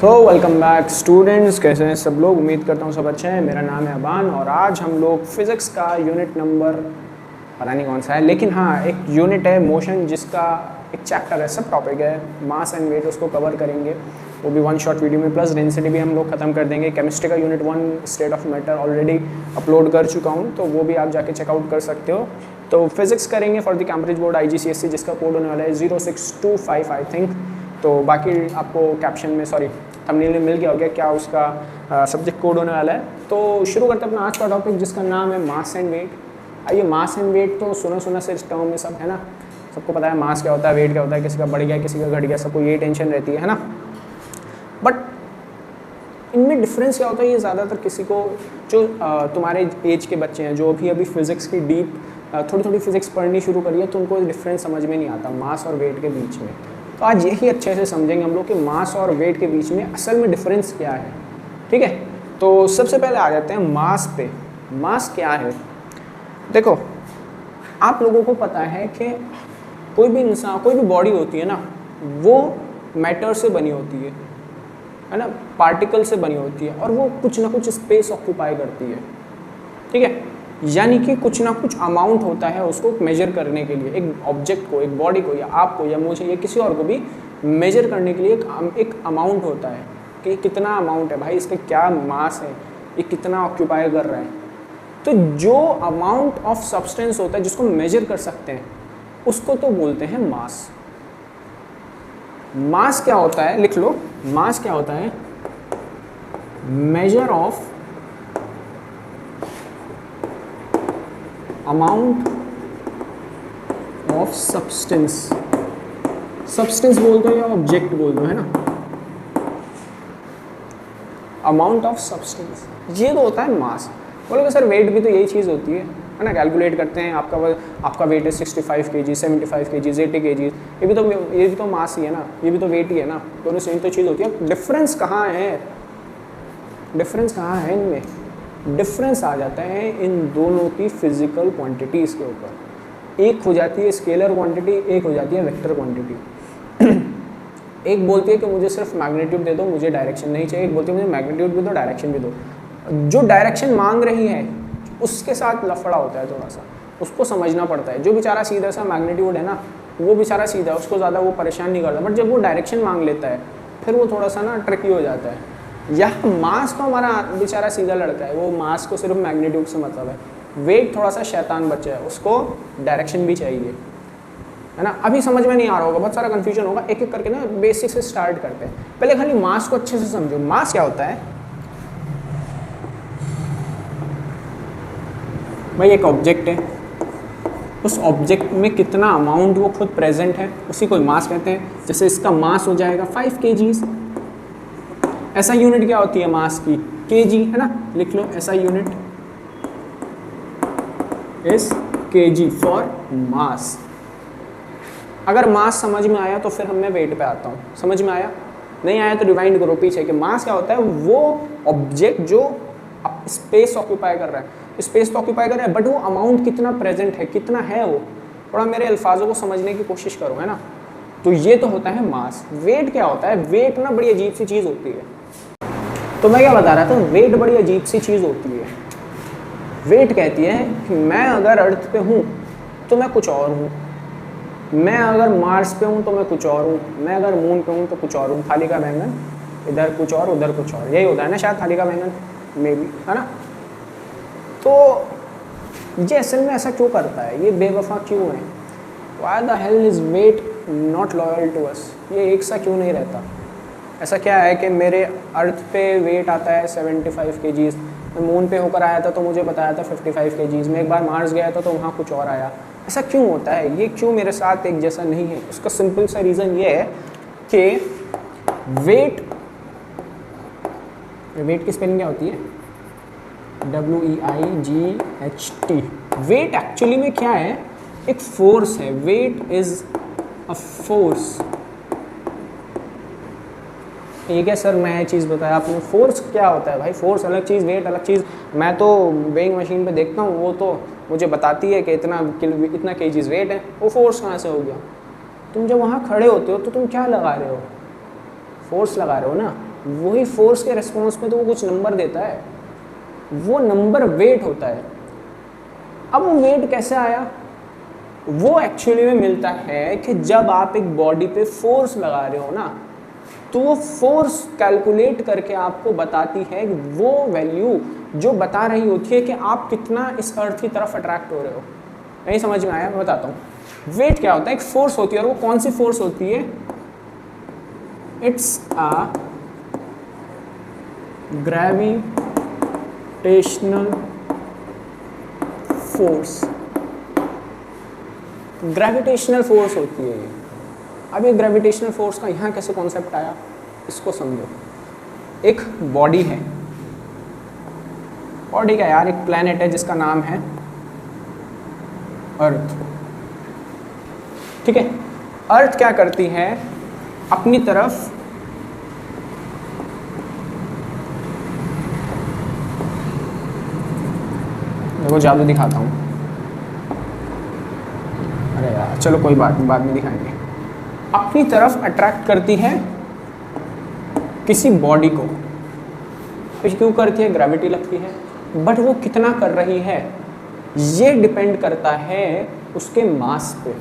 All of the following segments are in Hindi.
वेलकम बैक स्टूडेंट्स, कैसे हैं सब लोग। उम्मीद करता हूँ सब अच्छे हैं। मेरा नाम है अबान और आज हम लोग फिज़िक्स का यूनिट नंबर पता नहीं कौन सा है, लेकिन हाँ एक यूनिट है मोशन, जिसका एक चैप्टर है, सब टॉपिक है मास एंड वेट, उसको कवर करेंगे। वो भी वन शॉट वीडियो में, प्लस डेंसिटी भी हम लोग ख़त्म कर देंगे। केमिस्ट्री का unit 1 state of matter already upload कर चुका हूँ, तो वो भी आप जाके चेकआउट कर सकते हो। तो फिज़िक्स करेंगे for the Cambridge board IGCSE, जिसका कोड होने वाला है 0625 आई थिंक। तो बाकी आपको कैप्शन में थंबनेल में मिल गया होगा क्या उसका सब्जेक्ट कोड होने वाला है। तो शुरू करते हैं अपना आज का टॉपिक, जिसका नाम है मास एंड वेट। आइए, मास एंड वेट तो सुना से इस टर्म में सब है ना, सबको पता है मास क्या होता है, वेट क्या होता है, किसी का बढ़ गया किसी का घट गया, सबको ये टेंशन रहती है ना। बट इनमें डिफरेंस क्या होता है, ये ज़्यादातर किसी को जो तुम्हारे एज के बच्चे हैं, जो अभी फिज़िक्स की डीप थोड़ी फिज़िक्स पढ़नी शुरू करी है, तो उनको डिफरेंस समझ में नहीं आता मास और वेट के बीच में। तो आज यही अच्छे से समझेंगे हम लोग कि मास और वेट के बीच में असल में डिफरेंस क्या है। ठीक है, तो सबसे पहले आ जाते हैं मास पे। मास क्या है? देखो, आप लोगों को पता है कि कोई भी इंसान, कोई भी बॉडी होती है ना, वो मैटर से बनी होती है ना, पार्टिकल से बनी होती है, और वो कुछ ना कुछ स्पेस ऑक्यूपाई करती है। ठीक है, यानी कि कुछ ना कुछ अमाउंट होता है उसको मेजर करने के लिए, एक ऑब्जेक्ट को, एक बॉडी को, या आपको या मुझे या किसी और को भी मेजर करने के लिए एक अमाउंट होता है कि कितना अमाउंट है भाई, इसका क्या मास है, ये कितना ऑक्यूपाई कर रहा है। तो जो अमाउंट ऑफ सब्सटेंस होता है जिसको मेजर कर सकते हैं, उसको तो बोलते हैं मास। मास क्या होता है, लिख लो, मास क्या होता है? Measure of amount of substance. Substance बोल दो या ऑब्जेक्ट बोल दो, है ना, अमाउंट ऑफ सब्सटेंस, ये तो होता है मास। बोलोगे सर वेट भी तो यही चीज़ होती है ना, कैलकुलेट करते हैं आपका वेट है 65 kg, 75 kg, 80 kg, ये भी तो मास ही है ना, ये भी तो वेट ही है ना, दोनों सेम तो चीज़ होती है। डिफरेंस कहाँ है? डिफरेंस कहाँ है इनमें? डिफरेंस आ जाता है इन दोनों की फिजिकल क्वांटिटीज़ के ऊपर। एक हो जाती है स्केलर क्वांटिटी, एक हो जाती है वेक्टर क्वांटिटी। एक बोलती है कि मुझे सिर्फ मैग्नीट्यूड दे दो, मुझे डायरेक्शन नहीं चाहिए। एक बोलती है मुझे मैग्नीट्यूड भी दो, डायरेक्शन भी दो। जो डायरेक्शन मांग रही है उसके साथ लफड़ा होता है थोड़ा सा, उसको समझना पड़ता है। जो बेचारा सीधा सा मैग्नीट्यूड है ना, वो बेचारा सीधा, उसको ज़्यादा वो परेशान नहीं करता। बट जब वो डायरेक्शन मांग लेता है, फिर वो थोड़ा सा ना ट्रिकी हो जाता है। यह मास को हमारा बेचारा सीधा लड़का है, वो मास को सिर्फ मैग्नीट्यूड से मतलब है। वेट थोड़ा सा शैतान बच्चा है, उसको डायरेक्शन भी चाहिए, है ना। अभी समझ में नहीं आ रहा होगा, बहुत सारा कन्फ्यूजन होगा, एक एक करके ना बेसिक से स्टार्ट करते हैं। पहले खाली मास को अच्छे से समझो। मास क्या होता है भाई? एक ऑब्जेक्ट है, उस ऑब्जेक्ट में कितना अमाउंट वो खुद प्रेजेंट है, उसी को मास कहते हैं। जैसे इसका मास हो जाएगा 5 kg। ऐसा यूनिट क्या होती है मास की? kg, है ना, लिख लो, ऐसा unit is kg for mass. अगर मास समझ में आया तो फिर मैं वेट पे आता हूँ। समझ में आया? नहीं आया तो रिवाइंड करो पीछे कि मास क्या होता है। वो ऑब्जेक्ट जो स्पेस ऑक्यूपाई कर रहा है, स्पेस तो ऑक्यूपाई कर रहा है, बट वो अमाउंट कितना प्रेजेंट है, कितना है वो, थोड़ा मेरे अल्फाजों को समझने की कोशिश करो, है ना। तो ये तो होता है मास। वेट क्या होता है? वेट ना बड़ी अजीब सी चीज़ होती है। तो मैं क्या बता रहा था, वेट बड़ी अजीब सी चीज़ होती है। वेट कहती है कि मैं अगर अर्थ पे हूँ तो मैं कुछ और हूँ, मैं अगर मार्स पे हूँ तो मैं कुछ और हूँ, मैं अगर मून पे हूँ तो कुछ और हूँ। थाली का बैंगन, इधर कुछ और उधर कुछ और, यही होता है ना शायद, थाली का बैंगन में भी, है ना। तो ये असल में ऐसा क्यों करता है? ये बेवफा क्यों है? Why the hell is weight not loyal to us? ये एक सा क्यों नहीं रहता? ऐसा क्या है कि मेरे अर्थ पे वेट आता है 75 kg, मैं मून पे होकर आया था तो मुझे बताया था 55 kg, मैं एक बार मार्स गया था तो वहाँ कुछ और आया। ऐसा क्यों होता है? ये क्यों मेरे साथ एक जैसा नहीं है? उसका सिंपल सा रीज़न ये है कि वेट की स्पेलिंग क्या होती है? WEIGHT। वेट एक्चुअली में क्या है? एक फोर्स है। Weight is a force. ठीक है सर, मैं ये चीज़ बताया आपने। फोर्स क्या होता है भाई? फोर्स अलग चीज़, वेट अलग चीज़। मैं तो वेइंग मशीन पे देखता हूँ, वो तो मुझे बताती है कि इतना kgs वेट है। वो फोर्स कहाँ से हो गया? तुम जब वहाँ खड़े होते हो तो तुम क्या लगा रहे हो? फोर्स लगा रहे हो ना। वही फोर्स के रिस्पॉन्स में तो वो कुछ नंबर देता है, वो नंबर वेट होता है। अब वो वेट कैसे आया? वो एक्चुअली में मिलता है कि जब आप एक बॉडी पे फोर्स लगा रहे हो ना, तो वो फोर्स कैलकुलेट करके आपको बताती है कि वो वैल्यू जो बता रही होती है कि आप कितना इस अर्थ की तरफ अट्रैक्ट हो रहे हो। नहीं समझ में आया? मैं बताता हूँ। वेट क्या होता है? एक फोर्स होती है, और वो कौन सी फोर्स होती है? It's a gravitational force. Gravitational force होती है ये। अब ये ग्रेविटेशनल फोर्स का यहाँ कैसे कॉन्सेप्ट आया, इसको समझो। एक बॉडी है, बॉडी का यार एक प्लैनेट है जिसका नाम है अर्थ। ठीक है, अर्थ क्या करती है? अपनी तरफ देखो, जादू दिखाता हूँ। अरे यार चलो कोई बात नहीं, बाद में दिखाएंगे। अपनी तरफ अट्रैक्ट करती है किसी बॉडी को। क्यों करती है? ग्रेविटी लगती है। बट वो कितना कर रही है ये डिपेंड करता है उसके मास पे।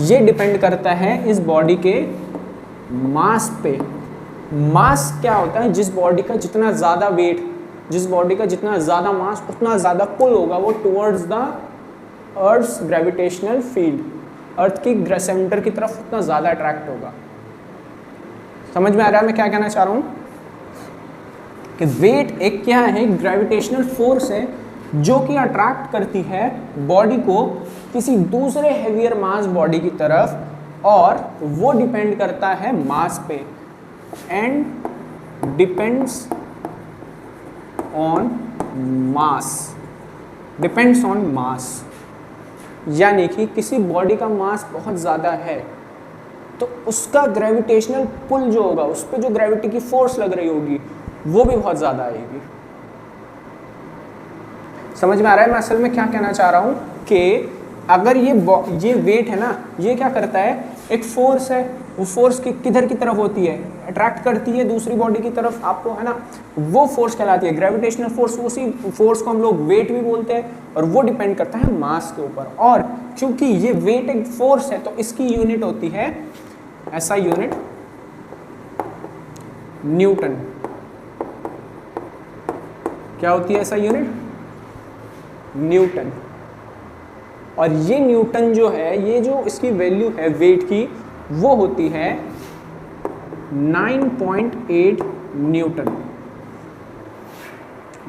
ये डिपेंड करता है इस बॉडी के मास पे। मास क्या होता है? जिस बॉडी का जितना ज़्यादा वेट, जिस बॉडी का जितना ज़्यादा मास, उतना ज़्यादा पुल होगा वो towards the earth's gravitational field. Earth की सेंटर की तरफ उतना ज़्यादा अट्रैक्ट होगा। समझ में आ रहा है मैं क्या कहना चाह रहा हूँ? कि वेट एक क्या है? ग्रेविटेशनल फोर्स है जो कि अट्रैक्ट करती है बॉडी को किसी दूसरे हेवियर मास बॉडी की तरफ, और वो डिपेंड करता है मास पे। And depends on mass, depends on मास। यानी कि किसी बॉडी का मास बहुत ज़्यादा है तो उसका ग्रेविटेशनल पुल जो होगा, उस पर जो ग्रेविटी की फोर्स लग रही होगी वो भी बहुत ज़्यादा आएगी। समझ में आ रहा है मैं असल में क्या कहना चाह रहा हूँ? कि अगर ये वेट है ना, ये क्या करता है? एक फोर्स है, वो फोर्स किधर की तरफ होती है? अट्रैक्ट करती है दूसरी बॉडी की तरफ आपको, है ना? वो फोर्स कहलाती है ग्रेविटेशनल फोर्स। उसी फोर्स को हम लोग वेट भी बोलते हैं, और वो डिपेंड करता है मास के ऊपर। और क्योंकि ये वेट एक फोर्स है तो इसकी यूनिट होती है ऐसा यूनिट, न्यूटन। क्या होती है ऐसा यूनिट? न्यूटन। और ये न्यूटन जो है, ये जो इसकी वैल्यू है वेट की, वो होती है 9.8 न्यूटन।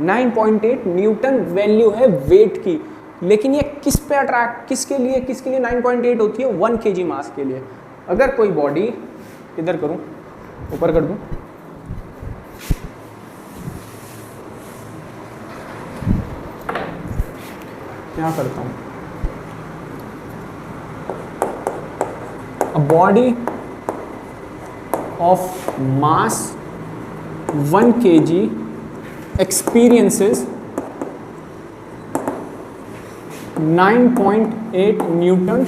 9.8 न्यूटन वैल्यू है वेट की। लेकिन ये किस पे अट्रैक्ट, किसके लिए 9.8 होती है? 1 kg मास के लिए। अगर कोई बॉडी, इधर करूं, ऊपर कर दूं, क्या करता हूं? A body of mass 1 kg experiences 9.8 Newton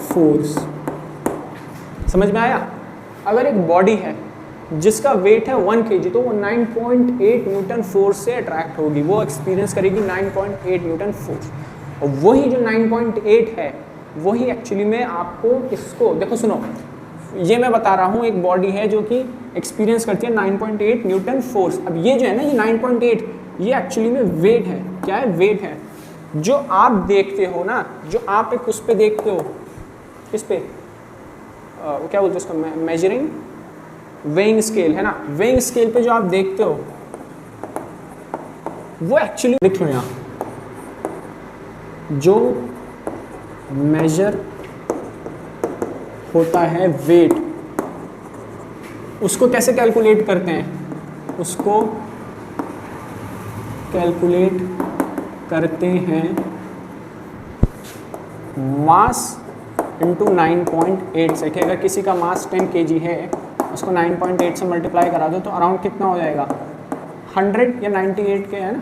force. समझ में आया? अगर एक बॉडी है जिसका वेट है 1 kg तो वो 9.8 न्यूटन फोर्स से अट्रैक्ट होगी, वो एक्सपीरियंस करेगी 9.8 न्यूटन फोर्स। और वही जो 9.8 है वही एक्चुअली में आपको इसको देखो, सुनो, ये मैं बता रहा हूँ एक बॉडी है जो कि एक्सपीरियंस करती है 9.8 न्यूटन फोर्स। अब ये जो है ना, ये 9.8 ये एक्चुअली में वेट है। क्या है? वेट है। जो आप देखते हो ना, जो आप एक उस पर देखते हो, किस पे, क्या बोलते हैं उसको, मेजरिंग वेइंग स्केल है ना, वेइंग स्केल पे जो आप देखते हो वो एक्चुअली लिख लो यहाँ, जो मेजर होता है वेट, उसको कैसे कैलकुलेट करते हैं? उसको कैलकुलेट करते हैं मास इंटू 9.8 से। कि अगर किसी का मास 10 kg है, उसको 9.8 से मल्टीप्लाई करा दो तो अराउंड कितना हो जाएगा? 100 या 98 के, है ना,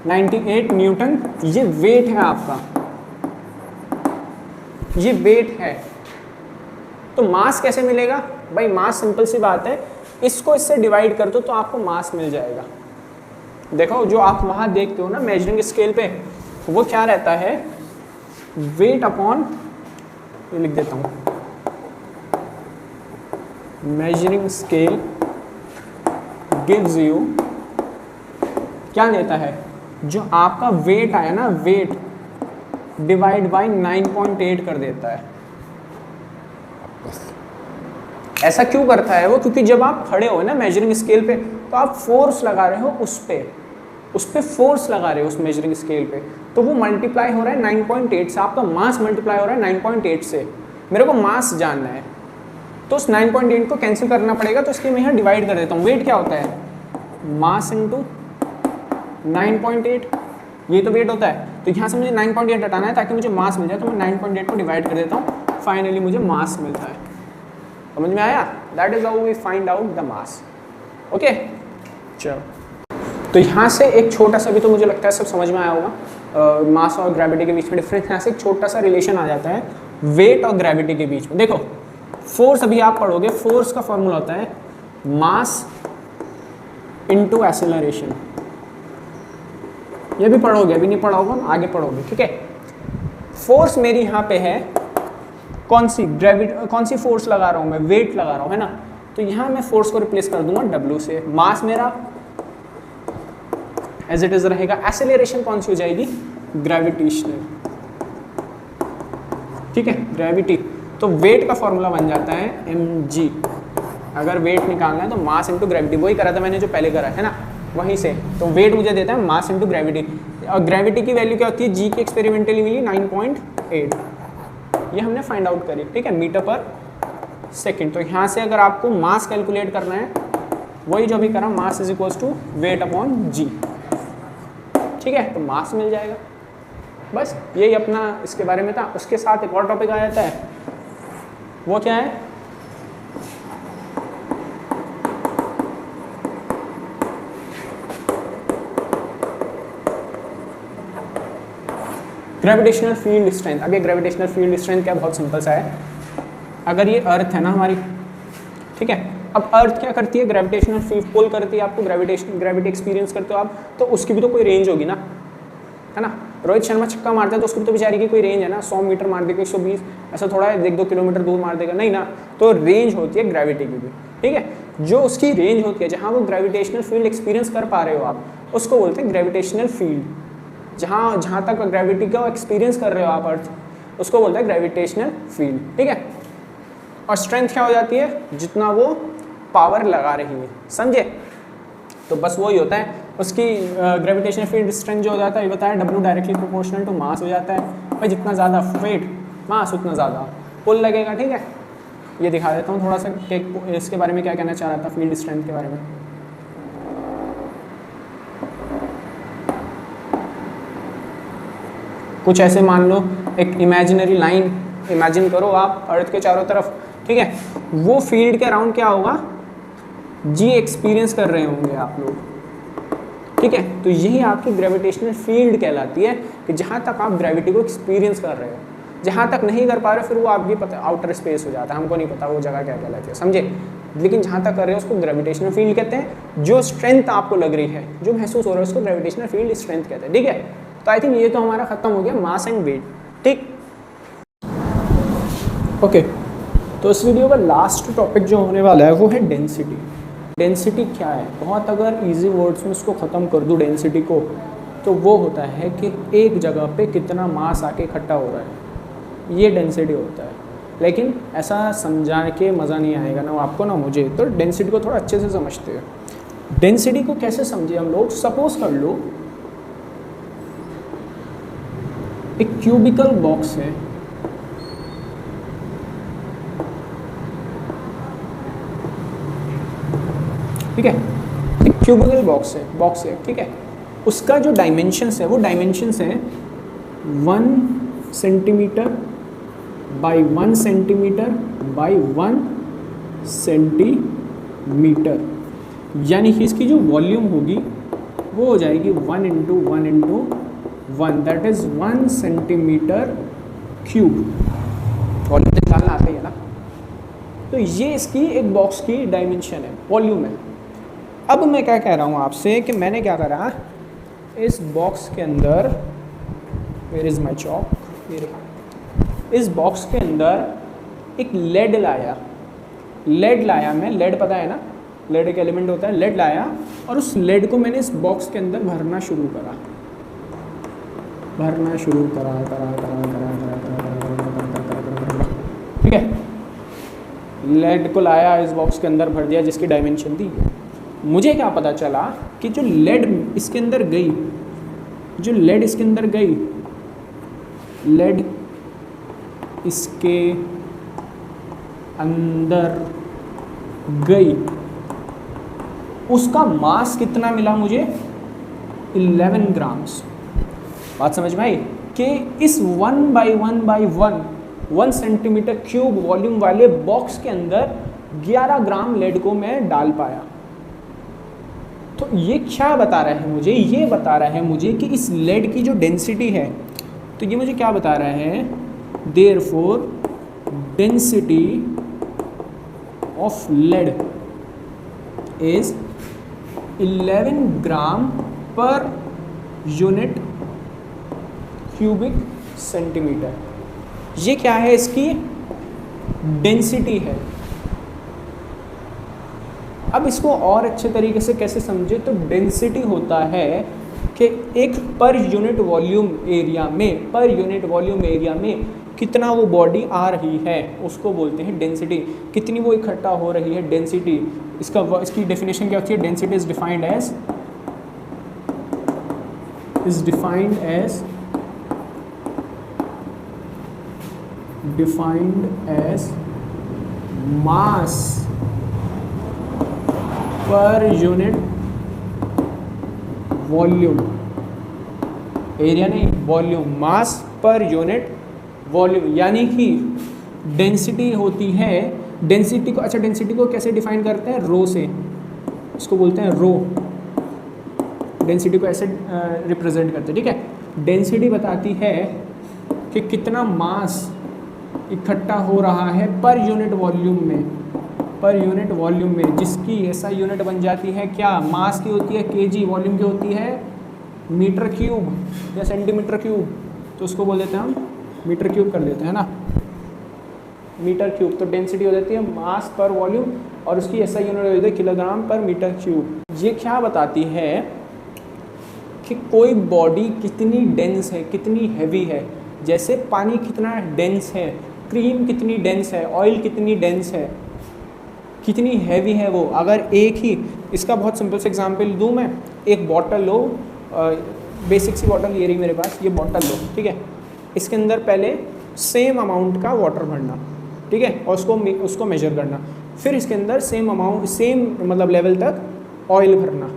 98 न्यूटन। ये वेट है आपका, ये वेट है। तो मास कैसे मिलेगा भाई? मास सिंपल सी बात है इसको इससे डिवाइड कर दो तो आपको मास मिल जाएगा। देखो जो आप वहाँ देखते हो ना मेजरिंग स्केल पे, वो क्या रहता है, वेट अपॉन, ये लिख देता हूँ, मेजरिंग स्केल गिव्स यू, क्या देता है, जो आपका वेट आया ना, वेट डिवाइड बाय 9.8 कर देता है। ऐसा क्यों करता है वो, क्योंकि जब आप खड़े हो ना मेजरिंग स्केल पे, तो आप फोर्स लगा रहे हो उस पे फोर्स लगा रहे हो उस मेजरिंग स्केल पे, तो वो मल्टीप्लाई हो रहा है 9.8 से, आपका मास मल्टीप्लाई हो रहा है 9.8 से। मेरे को मास जानना है तो उस 9.8 को कैंसिल करना पड़ेगा, तो इसके मैं यहाँ डिवाइड कर देता हूँ। वेट क्या होता है, मास इंटू 9.8, ये तो वेट होता है। तो यहाँ से मुझे 9.8 हटाना है ताकि मुझे मास मिल जाए, तो मैं 9.8 को डिवाइड कर देता हूँ, फाइनली मुझे मास मिलता है। समझ में आया? That is how we find out the mass. Okay, चलो तो यहाँ से एक छोटा सा भी, तो मुझे लगता है सब समझ में आया होगा, मास और ग्रेविटी के बीच में डिफरेंस। यहाँ से एक छोटा सा रिलेशन आ जाता है वेट और ग्रेविटी के बीच में। देखो फोर्स अभी आप पढ़ोगे, फोर्स का फॉर्मूला होता है मास इनटू एक्सेलरेशन। ये भी पढ़ोगे, अभी नहीं पढ़ा होगा, आगे पढ़ोगे, ठीक है। फोर्स मेरी यहाँ पे है, कौन सी फोर्स लगा रहा हूँ मैं, वेट लगा रहा हूँ, है ना। तो यहाँ मैं फोर्स को रिप्लेस कर दूंगा W से, मास मेरा एज इट इज रहेगा। एक्सेलरेशन कौन सी हो जाएगी, ग्रेविटेशनल, ठीक है, ग्रेविटी। तो वेट का फॉर्मूला बन जाता है mg। अगर वेट निकालना है तो मास इंटू ग्रेविटी, वही करा था मैंने जो पहले करा है ना, वहीं से। तो वेट मुझे देता है मास इंटू ग्रेविटी, और ग्रेविटी की वैल्यू क्या होती है, g की एक्सपेरिमेंटली मिली 9.8, ये हमने फाइंड आउट करी, ठीक है, मीटर पर सेकेंड। तो यहाँ से अगर आपको मास कैलकुलेट करना है, वही जो भी करा, mass is equals to weight upon g, ठीक है, तो मास मिल जाएगा। बस यही अपना इसके बारे में था। उसके साथ एक और टॉपिक आ जाता है, वो क्या है, ग्रेविटेशनल फील्ड स्ट्रेंथ। अब ये ग्रेविटेशनल फील्ड स्ट्रेंथ क्या, बहुत सिंपल सा है। अगर ये अर्थ है ना हमारी, ठीक है, अब अर्थ क्या करती है, ग्रेविटेशनल फील्ड पुल करती है आपको, ग्रेविटी एक्सपीरियंस करते हो आप, तो उसकी भी तो कोई रेंज होगी ना, है ना। रोहित शर्मा छक्का मारता है तो उसकी भी तो बेचारी की कोई रेंज है ना, 100 मीटर मार देगा, 120, ऐसा थोड़ा है 1-2 किलोमीटर दूर मार देगा, नहीं ना। तो रेंज होती है ग्रेविटी की भी, ठीक है। जो उसकी रेंज होती है, जहाँ वो ग्रेविटेशनल फील्ड एक्सपीरियंस कर पा रहे हो आप, उसको बोलते हैं ग्रेविटेशनल फील्ड। जहाँ तक ग्रेविटी का एक्सपीरियंस कर रहे हो आप अर्थ, उसको बोलते हैं ग्रेविटेशनल फील्ड, ठीक है। और स्ट्रेंथ क्या हो जाती है, जितना वो पावर लगा रही है, समझे। तो बस वही होता है उसकी ग्रेविटेशनल फील्ड स्ट्रेंथ जो हो जाता है, ये बताया W directly proportional to mass हो जाता है। भाई जितना ज़्यादा वेट मास उतना ज़्यादा पुल लगेगा, ठीक है। ये दिखा देता हूँ थोड़ा सा कि इसके बारे में क्या कहना चाह रहा था, फील्ड स्ट्रेंथ के बारे में। कुछ ऐसे मान लो एक इमेजिनरी लाइन इमेजिन करो आप अर्थ के चारों तरफ, ठीक है। वो फील्ड के अराउंड क्या होगा, जी एक्सपीरियंस कर रहे होंगे आप लोग, ठीक है। तो यही आपकी ग्रेविटेशनल फील्ड कहलाती है, कि जहाँ तक आप ग्रेविटी को एक्सपीरियंस कर रहे हो। जहाँ तक नहीं कर पा रहे फिर वो आपकी पता आउटर स्पेस हो जाता है, हमको नहीं पता वो जगह क्या कहलाती है, समझे। लेकिन जहाँ तक कर रहे हो उसको ग्रेविटेशनल फील्ड कहते हैं। जो स्ट्रेंथ आपको लग रही है, जो महसूस हो रहा है, उसको ग्रेविटेशनल फील्ड स्ट्रेंथ कहते हैं, ठीक है। तो आई थिंक ये तो हमारा खत्म हो गया मास एंड वेट, ठीक। ओके, तो इस वीडियो का लास्ट टॉपिक जो होने वाला है वो है डेंसिटी। डेंसिटी क्या है, बहुत अगर इजी वर्ड्स में उसको ख़त्म कर दूँ डेंसिटी को, तो वो होता है कि एक जगह पे कितना मास आके इकट्ठा हो रहा है, ये डेंसिटी होता है। लेकिन ऐसा समझा के मज़ा नहीं आएगा ना आपको ना मुझे, तो डेंसिटी को थोड़ा अच्छे से समझते हैं। डेंसिटी को कैसे समझे हम लोग, सपोज कर लो एक क्यूबिकल बॉक्स है, ठीक है। एक क्यूबिकल बॉक्स है, ठीक है। उसका जो डायमेंशंस है वो डायमेंशंस हैं 1 centimetre by 1 centimetre by 1 centimetre, यानी कि इसकी जो वॉल्यूम होगी वो हो जाएगी 1 into 1 into 1, that is 1 centimetre cube. Volume निकालना आता ही है ना, तो ये इसकी एक बॉक्स की डायमेंशन है, वॉल्यूम है। अब मैं क्या कह रहा हूँ आपसे कि मैंने क्या करा, इस बॉक्स के अंदर, वेयर इज़ माई चॉक, इस बॉक्स के अंदर एक लेड लाया, मैं, लेड पता है ना, लेड एक एलिमेंट होता है, लेड लाया और उस लेड को मैंने इस बॉक्स के अंदर भरना शुरू करा, ठीक है। लेड को लाया, इस बॉक्स के अंदर भर दिया जिसकी डायमेंशन थी। मुझे क्या पता चला कि जो लेड इसके अंदर गई, लेड इसके अंदर गई, उसका मास कितना मिला मुझे, 11 ग्राम्स। बात समझ में आई कि इस 1 सेंटीमीटर क्यूब वॉल्यूम वाले बॉक्स के अंदर 11 ग्राम लेड को मैं डाल पाया। तो ये क्या बता रहा है मुझे, ये बता रहा है मुझे कि इस लेड की जो डेंसिटी है, तो ये मुझे क्या बता रहा है, therefore density of lead is 11 gram per unit cubic centimetre. ये क्या है, इसकी डेंसिटी है। अब इसको और अच्छे तरीके से कैसे समझे, तो डेंसिटी होता है कि एक पर यूनिट वॉल्यूम एरिया में कितना वो बॉडी आ रही है उसको बोलते हैं डेंसिटी। कितनी वो इकट्ठा हो रही है, डेंसिटी। इसकी डेफिनेशन क्या होती है, density is defined as mass per unit volume, area नहीं, volume, mass per unit volume. यानी कि डेंसिटी होती है, डेंसिटी को कैसे डिफाइन करते हैं, रो से, इसको बोलते हैं रो। डेंसिटी को ऐसे रिप्रेजेंट करते हैं, ठीक है। डेंसिटी बताती है कि कितना मास इकट्ठा हो रहा है पर यूनिट वॉल्यूम में, जिसकी ऐसा यूनिट बन जाती है क्या, मास की होती है केजी, वॉल्यूम की होती है मीटर क्यूब या सेंटीमीटर क्यूब, तो उसको बोल देते हैं हम मीटर क्यूब कर देते हैं ना, मीटर क्यूब। तो डेंसिटी हो जाती है मास पर वॉल्यूम और उसकी ऐसा यूनिट हो जाती है किलोग्राम पर मीटर क्यूब। ये क्या बताती है कि कोई बॉडी कितनी डेंस है, कितनी हैवी है। जैसे पानी कितना डेंस है, क्रीम कितनी डेंस है, ऑयल कितनी डेंस है, कितनी हैवी है वो। अगर एक ही, इसका बहुत सिंपल से एग्जांपल दूं मैं, एक बॉटल लो, बेसिक सी बॉटल ये रही मेरे पास, ये बॉटल लो, ठीक है। इसके अंदर पहले सेम अमाउंट का वाटर भरना, ठीक है, और उसको मेजर करना, फिर इसके अंदर सेम मतलब लेवल तक ऑयल भरना।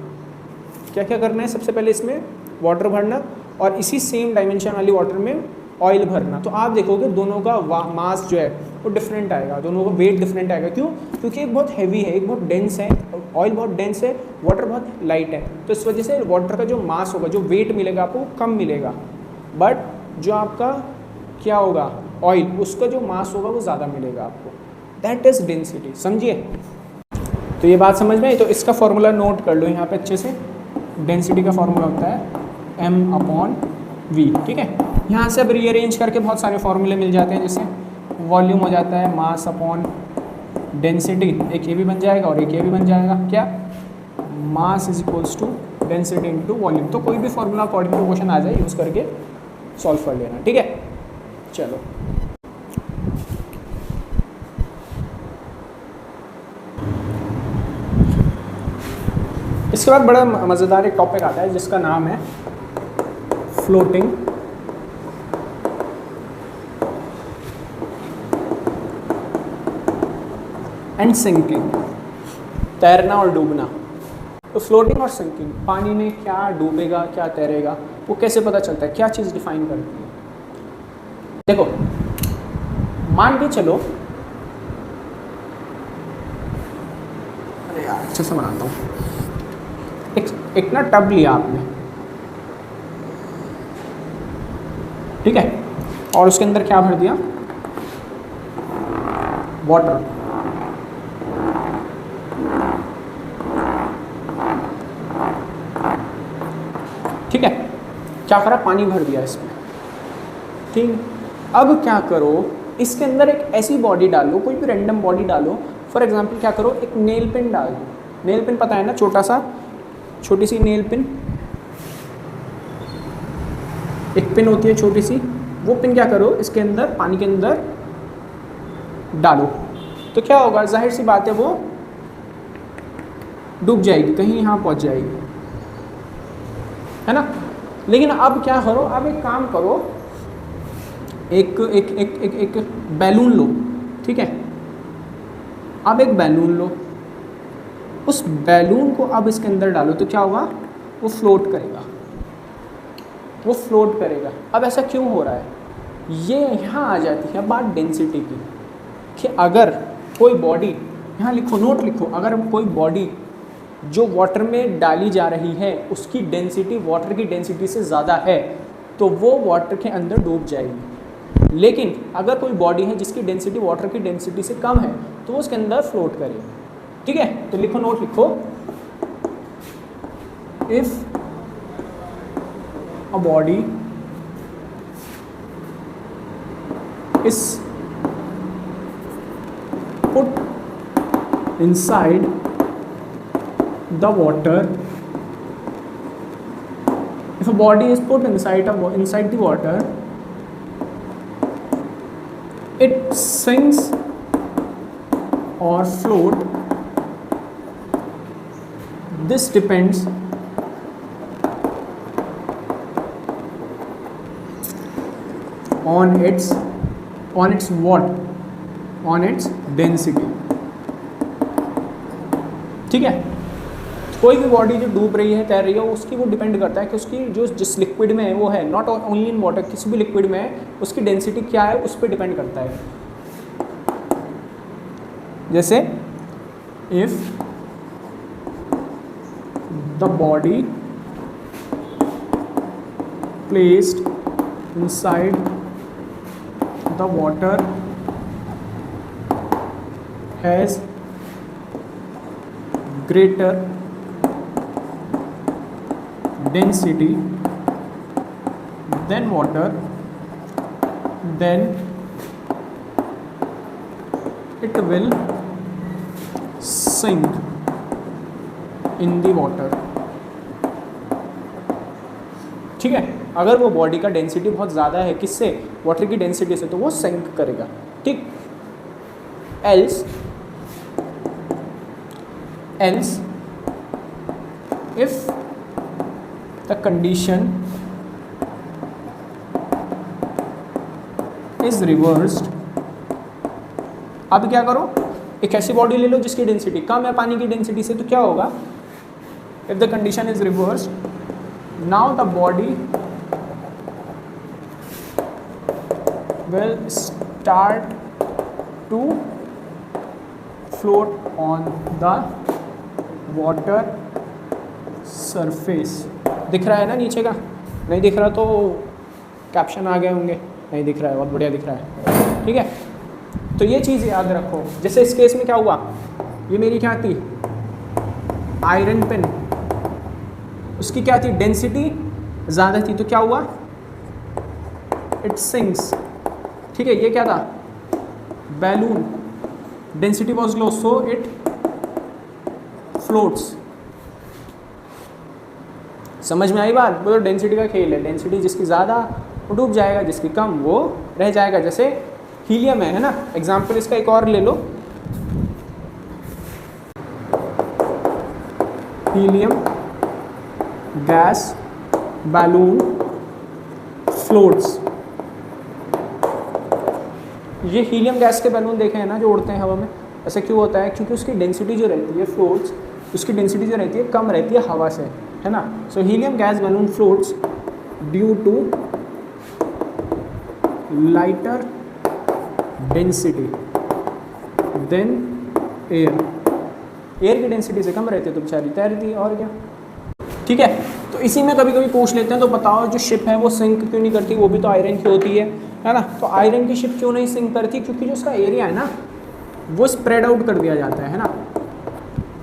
क्या क्या करना है, सबसे पहले इसमें वाटर भरना और इसी सेम डायमेंशन वाली वाटर में ऑयल भरना। तो आप देखोगे दोनों का मास जो है वो डिफरेंट आएगा, दोनों का वेट डिफरेंट आएगा। क्यों? क्योंकि एक बहुत हैवी है, एक बहुत डेंस है, ऑयल बहुत डेंस है, वाटर बहुत लाइट है। तो इस वजह से वाटर का जो मास होगा, जो वेट मिलेगा आपको कम मिलेगा, बट जो आपका क्या होगा ऑयल, उसका जो मास होगा वो ज़्यादा मिलेगा आपको। That is density. समझिए? तो ये बात समझ में आई? तो इसका फॉर्मूला नोट कर लो यहाँ पे अच्छे से। डेंसिटी का फॉर्मूला होता है m/v, ठीक है। यहाँ से अब रीअरेंज करके बहुत सारे फॉर्मूले मिल जाते हैं, जैसे वॉल्यूम हो जाता है मास अपॉन डेंसिटी, एक ये भी बन जाएगा और एक ये भी बन जाएगा। क्या? Mass is equals to density into volume. तो कोई भी फॉर्मूला अकॉर्डिंग टू क्वेश्चन आ जाए यूज़ करके सॉल्व कर लेना, ठीक है। चलो इसके बाद बड़ा मज़ेदार एक टॉपिक आता है जिसका नाम है फ्लोटिंग एंड सिंकिंग, तैरना और डूबना। तो फ्लोटिंग और सिंकिंग, पानी में क्या डूबेगा क्या तैरेगा वो कैसे पता चलता है, क्या चीज़ डिफाइन करती है? देखो, मान के चलो, अरे यार अच्छे से बनाता हूँ, एक ना टब लिया आपने, ठीक है, और उसके अंदर क्या भर दिया? वाटर। क्या करा, पानी भर दिया इसमें, ठीक। अब क्या करो, इसके अंदर एक ऐसी बॉडी डालो, कोई भी रैंडम बॉडी डालो। फॉर एग्जांपल क्या करो, एक नेल पिन डाल दो। नेल पिन पता है ना, छोटी सी नेल पिन, एक पिन होती है छोटी सी, वो पिन क्या करो इसके अंदर, पानी के अंदर डालो। तो क्या होगा, जाहिर सी बात है वो डूब जाएगी, कहीं यहाँ पहुँच जाएगी, है ना। लेकिन अब क्या करो, अब एक काम करो, एक एक एक एक एक बैलून लो, ठीक है। अब एक बैलून लो, उस बैलून को अब इसके अंदर डालो, तो क्या होगा, वो फ्लोट करेगा, वो फ्लोट करेगा। अब ऐसा क्यों हो रहा है, ये यहाँ आ जाती है बात डेंसिटी की, कि अगर कोई बॉडी, यहाँ लिखो, नोट लिखो, अगर कोई बॉडी जो वाटर में डाली जा रही है उसकी डेंसिटी वाटर की डेंसिटी से ज़्यादा है तो वो वाटर के अंदर डूब जाएगी। लेकिन अगर कोई बॉडी है जिसकी डेंसिटी वाटर की डेंसिटी से कम है तो वो उसके अंदर फ्लोट करेगी, ठीक है। तो लिखो, नोट लिखो, if a body is put inside the water, if a body is put inside the water, it sinks or float. This depends on its what, on its density, ठीक है। कोई भी बॉडी जो डूब रही है, तैर रही है, उसकी वो डिपेंड करता है कि उसकी जो जिस लिक्विड में है वो है, नॉट ओनली इन वाटर, किसी भी लिक्विड में है उसकी डेंसिटी क्या है उस पर डिपेंड करता है। जैसे if the body placed inside the water has greater density than water, then it will sink in the water, ठीक है। अगर वो बॉडी का डेंसिटी बहुत ज़्यादा है, किससे, वाटर की डेंसिटी से, तो वो सिंक करेगा, ठीक। else if the condition is reversed, अब क्या करो, एक ऐसी बॉडी ले लो जिसकी डेंसिटी कम है पानी की डेंसिटी से, तो क्या होगा, if the condition is reversed, now the body will start to float on the water surface। दिख रहा है ना नीचे का, नहीं दिख रहा तो कैप्शन आ गए होंगे, नहीं दिख रहा है, बहुत बढ़िया दिख रहा है, ठीक है। तो ये चीज़ याद रखो। जैसे इस केस में क्या हुआ, ये मेरी क्या थी, आयरन पिन, उसकी क्या थी, डेंसिटी ज़्यादा थी, तो क्या हुआ, इट सिंक्स, ठीक है। ये क्या था, balloon, density was low so it floats. समझ में आई बात, वो डेंसिटी का खेल है, डेंसिटी जिसकी ज़्यादा वो डूब जाएगा, जिसकी कम वो रह जाएगा। जैसे हीलियम है ना, एग्जाम्पल इसका एक और ले लो, हीलियम गैस बैलून फ्लोट्स। ये हीलियम गैस के बैलून देखे हैं ना जो उड़ते हैं हवा में, ऐसा क्यों होता है, क्योंकि उसकी डेंसिटी जो रहती है फ्लोट्स, उसकी डेंसिटी जो रहती है कम रहती है हवा से, है ना। So helium gas balloon floats due to lighter density than air. Air की डेंसिटी से कम रहती है तो बेचारी तैरती है, और क्या, ठीक है। तो इसी में कभी कभी पूछ लेते हैं, तो बताओ जो शिप है वो सिंक क्यों नहीं करती, वो भी तो आयरन की होती है ना। तो आयरन की शिप क्यों नहीं सिंक करती, क्योंकि जो उसका एरिया है ना वो स्प्रेड आउट कर दिया जाता है ना।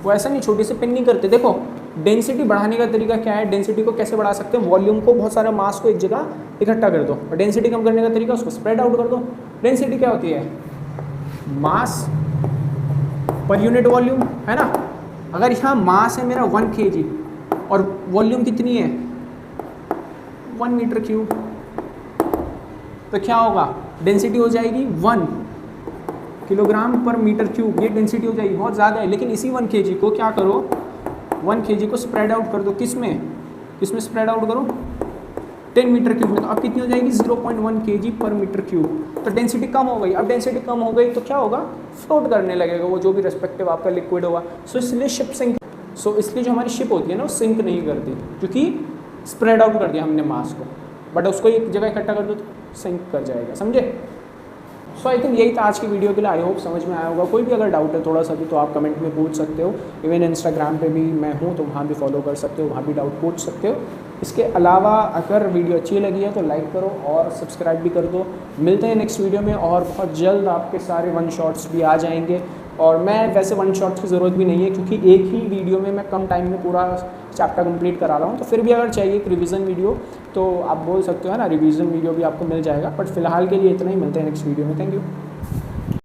वो ऐसा नहीं छोटी सी पिन नहीं करते। देखो डेंसिटी बढ़ाने का तरीका क्या है, डेंसिटी को कैसे बढ़ा सकते हैं, वॉल्यूम को, बहुत सारा मास को एक जगह इकट्ठा कर दो, और डेंसिटी कम करने का तरीका उसको स्प्रेड आउट कर दो। डेंसिटी क्या होती है, मास पर यूनिट वॉल्यूम, है ना। अगर यहाँ मास है मेरा 1 kg और वॉल्यूम कितनी है 1 मीटर क्यूब, तो क्या होगा, डेंसिटी हो जाएगी 1 किलोग्राम पर मीटर क्यूब, ये डेंसिटी हो जाएगी, बहुत ज़्यादा है। लेकिन इसी 1 kg को क्या करो, 1 kg को स्प्रेड आउट कर दो, किसमें स्प्रेड आउट करो 10 मीटर क्यूब में, तो अब कितनी हो जाएगी 0.1 kg पर मीटर क्यूब। तो डेंसिटी कम हो गई। अब डेंसिटी कम हो गई तो क्या होगा, फ्लोट करने लगेगा वो जो भी रेस्पेक्टिव आपका लिक्विड होगा। सो इसलिए शिप सिंक, इसलिए जो हमारी शिप होती है ना वो सिंक नहीं करती, क्योंकि स्प्रेड आउट कर दिया हमने मास को, बट उसको एक जगह इकट्ठा कर दो तो सिंक कर जाएगा, समझे। सो आई थिंक यही था आज की वीडियो के लिए। आई होप समझ में आया होगा। कोई भी अगर डाउट है थोड़ा सा भी तो आप कमेंट में पूछ सकते हो। इवन इंस्टाग्राम पे भी मैं हूँ तो वहाँ भी फॉलो कर सकते हो, वहाँ भी डाउट पूछ सकते हो। इसके अलावा अगर वीडियो अच्छी लगी है तो लाइक करो और सब्सक्राइब भी कर दो। मिलते हैं नेक्स्ट वीडियो में, और बहुत जल्द आपके सारे 1 शॉट्स भी आ जाएंगे। और मैं वैसे 1 शॉट्स की ज़रूरत भी नहीं है, क्योंकि एक ही वीडियो में मैं कम टाइम में पूरा चैप्टर कंप्लीट करा रहा हूँ। तो फिर भी अगर चाहिए एक रिवीजन वीडियो तो आप बोल सकते हो, है ना, रिवीजन वीडियो भी आपको मिल जाएगा। बट फिलहाल के लिए इतना ही, मिलते हैं नेक्स्ट वीडियो में। Thank you.